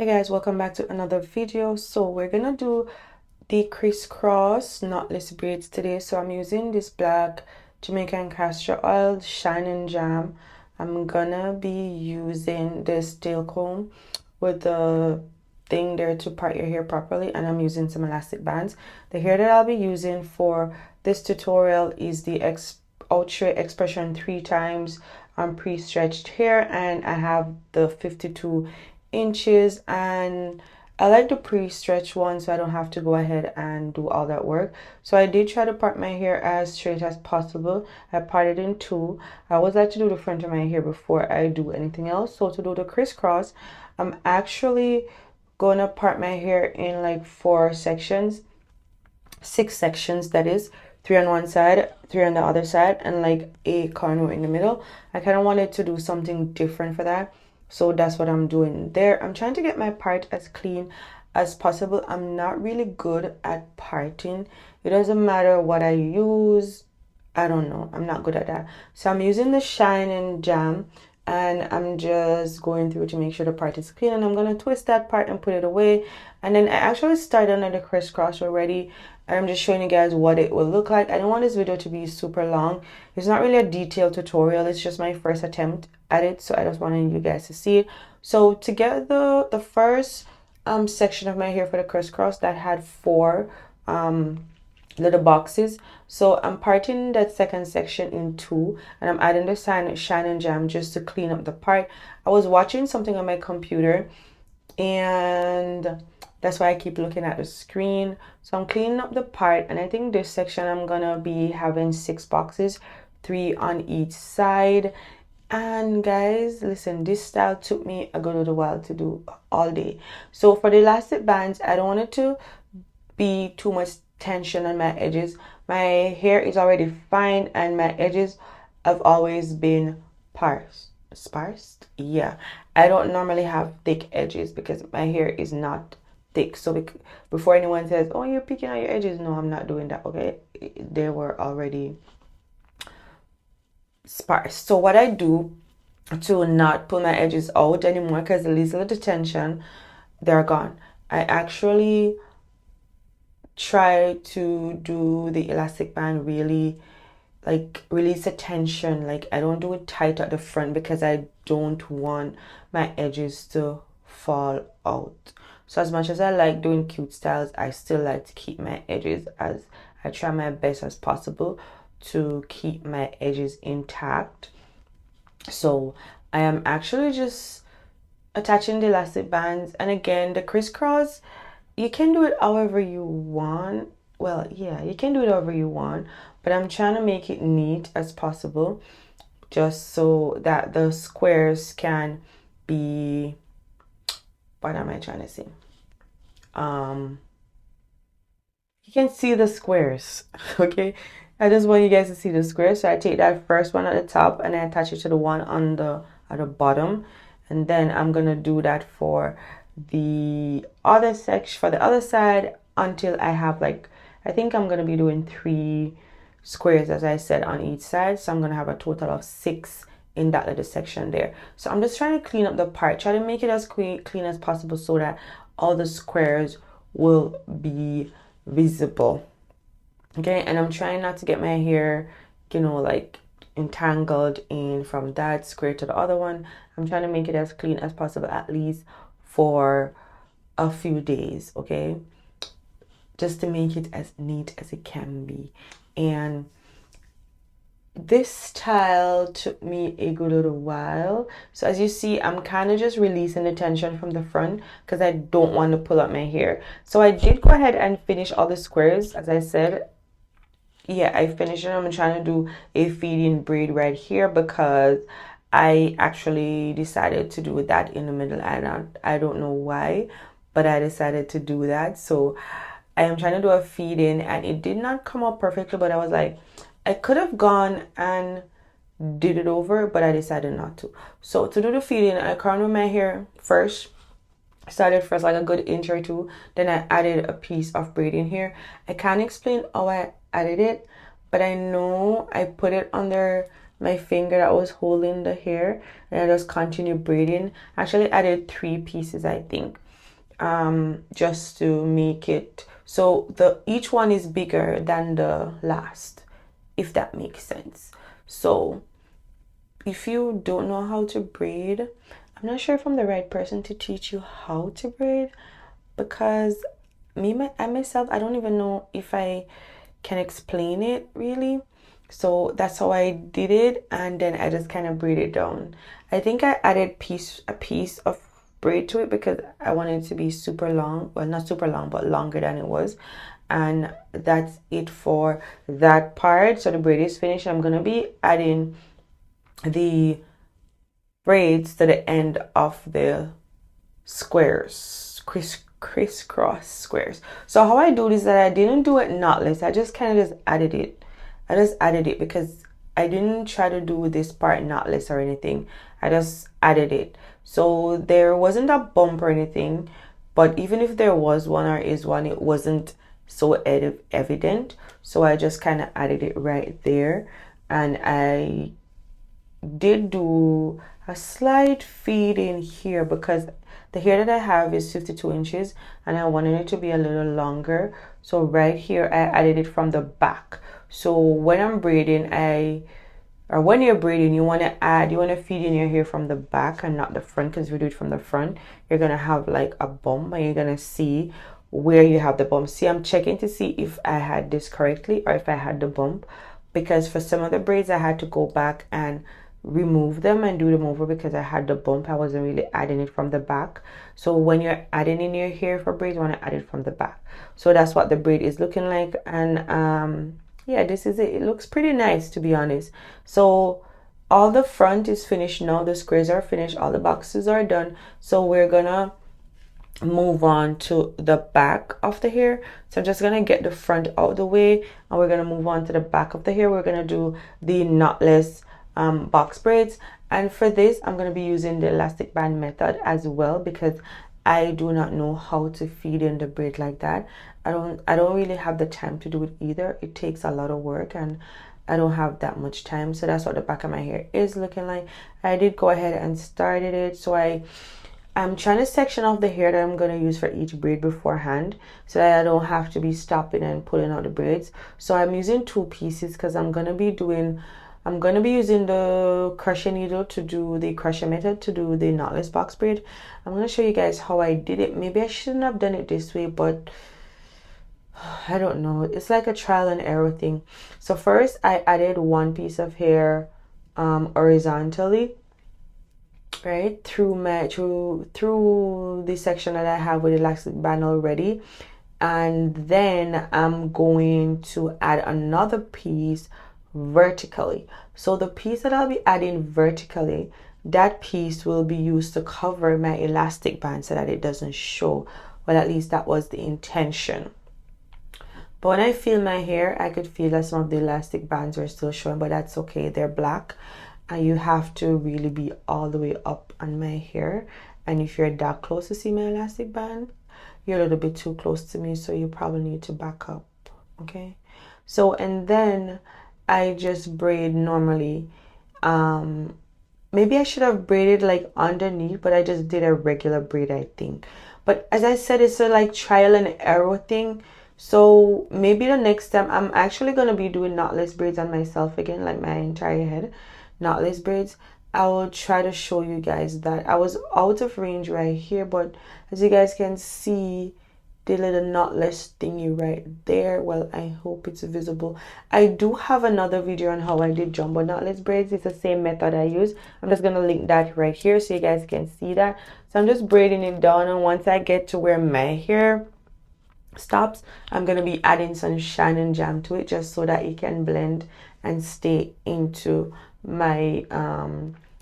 Hey guys, welcome back to another video. So we're gonna do the crisscross knotless braids today. So I'm using this black Jamaican castor oil shine and jam. I'm gonna be using this tail comb with the thing there to part your hair properly, and I'm using some elastic bands. The hair that I'll be using for this tutorial is the Ultra Expression 3 times pre-stretched hair, and I have the 52 inches, and I like the pre-stretch one so I don't have to go ahead and do all that work. So I did try to part my hair as straight as possible. I parted in two. I always like to do the front of my hair before I do anything else. So to do the crisscross, I'm actually gonna part my hair in like six sections, that is, three on one side, three on the other side, and like a corner in the middle. I kind of wanted to do something different for that, so that's what I'm doing there. I'm trying to get my part as clean as possible. I'm not really good at parting. It doesn't matter what I use. I don't know, I'm not good at that. So I'm using the shine and jam, and I'm just going through to make sure the part is clean, and I'm gonna twist that part and put it away. And then I actually started on the crisscross already, and I'm just showing you guys what it will look like. I don't want this video to be super long. It's not really a detailed tutorial, it's just my first attempt at it, so I just wanted you guys to see it. So to get the first section of my hair for the crisscross, that had four little boxes, so I'm parting that second section in two, and I'm adding the shine and jam just to clean up the part. I was watching something on my computer, and that's why I keep looking at the screen. So I'm cleaning up the part, and I think this section I'm gonna be having six boxes, three on each side. And guys, listen, this style took me a good little while to do, all day. So for the elastic bands, I don't want it to be too much tension on my edges. My hair is already fine, and my edges have always been sparse. Yeah, I don't normally have thick edges because my hair is not thick. So before anyone says, oh, you're picking out your edges, no, I'm not doing that. Okay, they were already sparse. So what I do to not pull my edges out anymore, because the least little tension, they're gone, I actually try to do the elastic band really, like, release the tension. Like, I don't do it tight at the front because I don't want my edges to fall out. So as much as I like doing cute styles, I still like to keep my edges, as I try my best as possible to keep my edges intact. So I am actually just attaching the elastic bands, and again, the crisscross, you can do it however you want. Well, yeah, you can do it however you want, but I'm trying to make it neat as possible, just so that the squares can be, what am I trying to say? You can see the squares. Okay, I just want you guys to see the squares. So I take that first one at the top and I attach it to the one on the at the bottom, and then I'm gonna do that for the other section, for the other side, until I have, like, I think I'm gonna be doing three squares, as I said, on each side. So I'm gonna have a total of six in that little section there. So I'm just trying to clean up the part, try to make it as clean as possible so that all the squares will be visible. Okay, and I'm trying not to get my hair, like, entangled in from that square to the other one. I'm trying to make it as clean as possible, at least for a few days, okay, just to make it as neat as it can be. And this style took me a good little while. So as you see, I'm kind of just releasing the tension from the front because I don't want to pull up my hair. So I did go ahead and finish all the squares, as I said. Yeah, I finished it. I'm trying to do a feeding braid right here because I actually decided to do that in the middle. I don't know why, but I decided to do that. So I am trying to do a feed in, and it did not come out perfectly, but I was like, I could have gone and did it over, but I decided not to. So to do the feed in, I crowned with my hair first. Started first like a good inch or two, then I added a piece of braid in here. I can't explain how I added it, but I know I put it under my finger that was holding the hair, and I just continued braiding. Actually added three pieces, I think. just to make it so each one is bigger than the last, if that makes sense. So if you don't know how to braid, I'm not sure if I'm the right person to teach you how to braid, because I myself, I don't even know if I can explain it really. So that's how I did it, and then I just kind of braid it down. I think I added a piece of braid to it because I wanted it to be super long. Well, not super long, but longer than it was. And that's it for that part. So the braid is finished. I'm gonna be adding the braids to the end of the squares, crisscross squares. So how I do this is that I didn't do it knotless. I just kind of just added it. I just added it because I didn't try to do this part knotless or anything. I just added it. So there wasn't a bump or anything, but even if there was one or is one, it wasn't so evident. So I just kind of added it right there, and I did do a slight feed in here because the hair that I have is 52 inches and I wanted it to be a little longer. So right here I added it from the back. So when I'm braiding, when you're braiding, you want to feed in your hair from the back and not the front, because if you do it from the front, you're going to have like a bump and you're going to see where you have the bump. See, I'm checking to see if I had this correctly or if I had the bump, because for some of the braids I had to go back and remove them and do them over because I had the bump. I wasn't really adding it from the back. So when you're adding in your hair for braids, you want to add it from the back. So that's what the braid is looking like. And yeah, this is it. It looks pretty nice, to be honest. So all the front is finished now. The squares are finished. All the boxes are done. So we're gonna move on to the back of the hair. So I'm just gonna get the front out of the way and we're gonna move on to the back of the hair. We're gonna do the knotless box braids, and for this I'm going to be using the elastic band method as well because I do not know how to feed in the braid like that. I don't really have the time to do it either. It takes a lot of work and I don't have that much time. So that's what the back of my hair is looking like. I did go ahead and started it. So I'm trying to section off the hair that I'm going to use for each braid beforehand so that I don't have to be stopping and pulling out the braids. So I'm using 2 pieces because I'm going to be using the crochet needle to do the crochet method to do the knotless box braid. I'm going to show you guys how I did it. Maybe I shouldn't have done it this way, but I don't know. It's like a trial and error thing. So first I added 1 piece of hair horizontally, right, through the section that I have with elastic band already. And then I'm going to add another piece vertically. So the piece that I'll be adding vertically, that piece will be used to cover my elastic band so that it doesn't show. Well, at least that was the intention. But when I feel my hair, I could feel that some of the elastic bands are still showing, but that's okay. They're black and you have to really be all the way up on my hair. And if you're that close to see my elastic band, you're a little bit too close to me, so you probably need to back up. Okay, so and then I just braid normally. Maybe I should have braided like underneath, but I just did a regular braid, I think. But as I said, it's a like trial and error thing. So maybe the next time I'm actually gonna be doing knotless braids on myself again, like my entire head, knotless braids. I will try to show you guys that. I was out of range right here, but as you guys can see, the little knotless thingy right there. Well, I hope it's visible. I do have another video on how I did jumbo knotless braids. It's the same method I use. I'm just gonna link that right here so you guys can see that. So I'm just braiding it down, and once I get to where my hair stops, I'm gonna be adding some shine and jam to it just so that it can blend and stay into my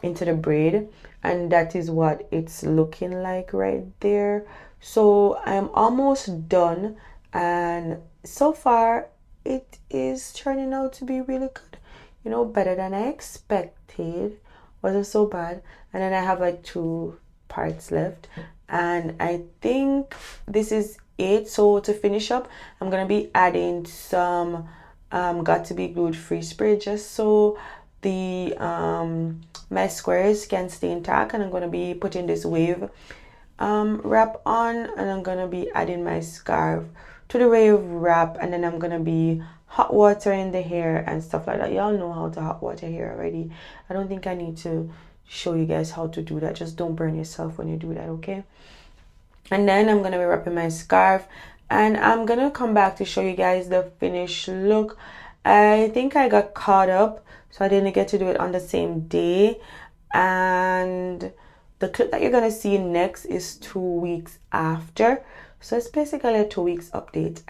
into the braid. And that is what it's looking like right there. So I'm almost done, and so far it is turning out to be really good, you know, better than I expected. Wasn't so bad. And then I have like 2 parts left, and I think this is it. So to finish up, I'm gonna be adding some got to be glued free spray just so the my squares can stay intact. And I'm gonna be putting this wave wrap on, and I'm gonna be adding my scarf to the wave wrap, and then I'm gonna be hot watering the hair and stuff like that. Y'all know how to hot water hair already. I don't think I need to show you guys how to do that. Just don't burn yourself when you do that, okay? And then I'm gonna be wrapping my scarf, and I'm gonna come back to show you guys the finished look. I think I got caught up, so I didn't get to do it on the same day. And the clip that you're gonna see next is 2 weeks after, so it's basically a 2 weeks update.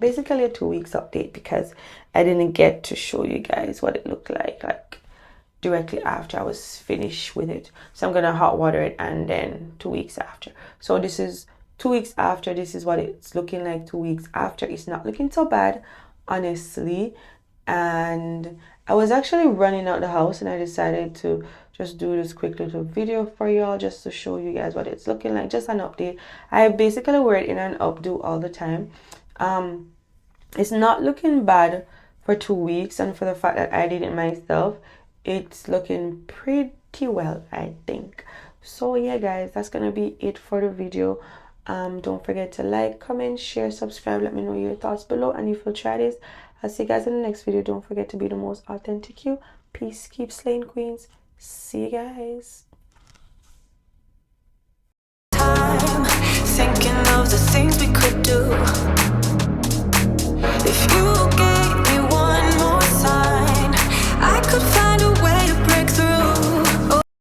Basically a 2 weeks update, because I didn't get to show you guys what it looked like directly after I was finished with it. So I'm gonna hot water it, and then 2 weeks after. So this is 2 weeks after. This is what it's looking like 2 weeks after. It's not looking so bad, honestly. And I was actually running out the house, and I decided to just do this quick little video for y'all, just to show you guys what it's looking like, just an update. I basically wear it in an updo all the time. It's not looking bad for 2 weeks, and for the fact that I did it myself, it's looking pretty well, I think. So yeah guys, that's gonna be it for the video. Don't forget to like, comment, share, subscribe. Let me know your thoughts below, and if you'll try this, I'll see you guys in the next video. Don't forget to be the most authentic you. Peace, keep slaying queens. See you guys.